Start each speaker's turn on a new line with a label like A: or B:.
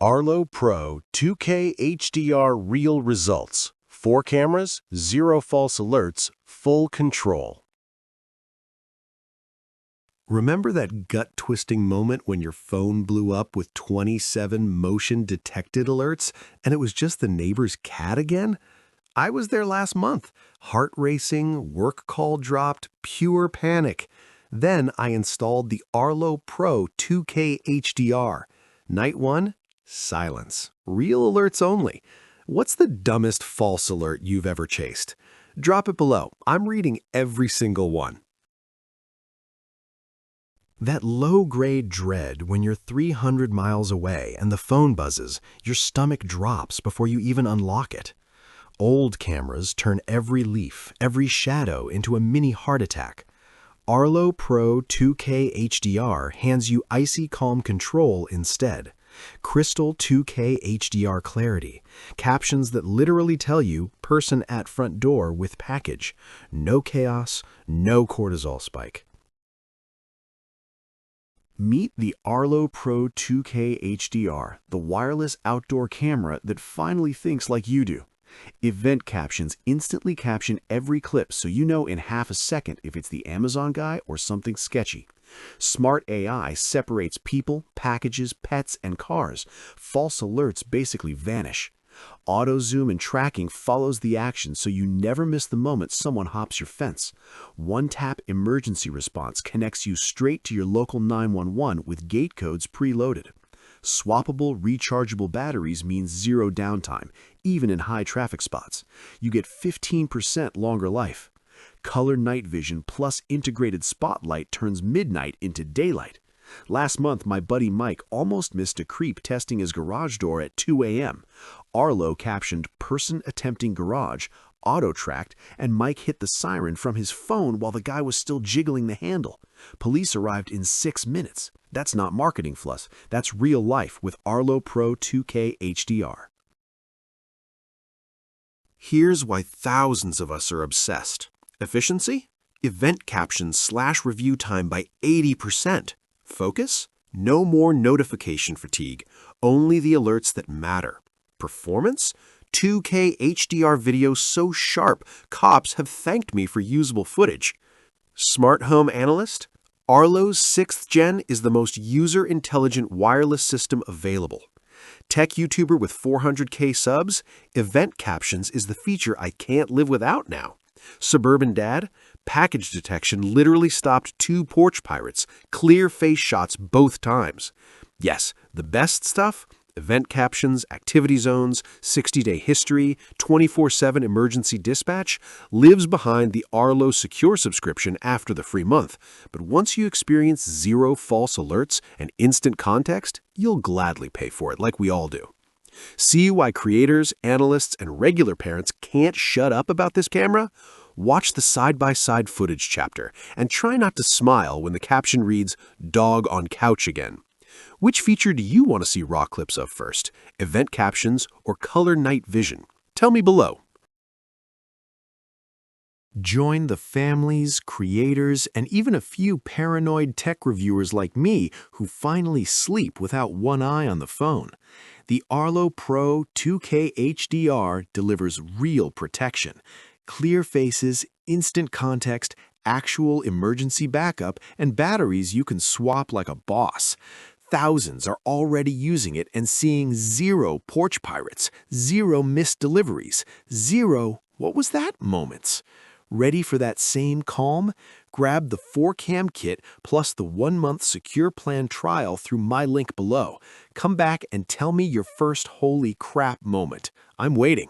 A: Arlo Pro 2K HDR Real Results. 4 cameras, 0 false alerts, full control. Remember that gut-twisting moment when your phone blew up with 27 motion-detected alerts and it was just the neighbor's cat again? I was there last month. Heart racing, work call dropped, pure panic. Then I installed the Arlo Pro 2K HDR. Night 1, silence. Real alerts only. What's the dumbest false alert you've ever chased? Drop it below. I'm reading every single one. That low-grade dread when you're 300 miles away and the phone buzzes, your stomach drops before you even unlock it. Old cameras turn every leaf, every shadow into a mini heart attack. Arlo Pro 2K HDR hands you icy-calm control instead. Crystal 2K HDR clarity. Captions that literally tell you, person at front door with package. No chaos, no cortisol spike. Meet the Arlo Pro 2K HDR, the wireless outdoor camera that finally thinks like you do. Event captions instantly caption every clip so you know in half a second if it's the Amazon guy or something sketchy. Smart AI separates people, packages, pets, and cars. False alerts basically vanish. Auto zoom and tracking follows the action so you never miss the moment someone hops your fence. One-tap emergency response connects you straight to your local 911 with gate codes preloaded. Swappable, rechargeable batteries means zero downtime, even in high traffic spots. You get 15% longer life. Color night vision plus integrated spotlight turns midnight into daylight. Last month, my buddy Mike almost missed a creep testing his garage door at 2 a.m. Arlo captioned person attempting garage, auto-tracked, and Mike hit the siren from his phone while the guy was still jiggling the handle. Police arrived in 6 minutes. That's not marketing fluff. That's real life with Arlo Pro 2K HDR. Here's why thousands of us are obsessed. Efficiency? Event captions slash review time by 80%. Focus? No more notification fatigue, only the alerts that matter. Performance? 2K HDR video so sharp, cops have thanked me for usable footage. Smart home analyst? Arlo's 6th Gen is the most user-intelligent wireless system available. Tech YouTuber with 400K subs? Event captions is the feature I can't live without now. Suburban dad? Package detection literally stopped 2 porch pirates, clear face shots both times. Yes, the best stuff? Event captions, activity zones, 60-day history, 24/7 emergency dispatch lives behind the Arlo Secure subscription after the free month. But once you experience 0 false alerts and instant context, you'll gladly pay for it like we all do. See why creators, analysts, and regular parents can't shut up about this camera? Watch the side-by-side footage chapter and try not to smile when the caption reads, "Dog on couch again." Which feature do you want to see raw clips of first? Event captions or color night vision? Tell me below. Join the families, creators, and even a few paranoid tech reviewers like me who finally sleep without one eye on the phone. The Arlo Pro 2K HDR delivers real protection. Clear faces, instant context, actual emergency backup, and batteries you can swap like a boss. Thousands are already using it and seeing 0 porch pirates, 0 missed deliveries, 0 "what was that" moments. Ready for that same calm? Grab the 4-cam kit plus the 1-month secure plan trial through my link below. Come back and tell me your first holy crap moment. I'm waiting.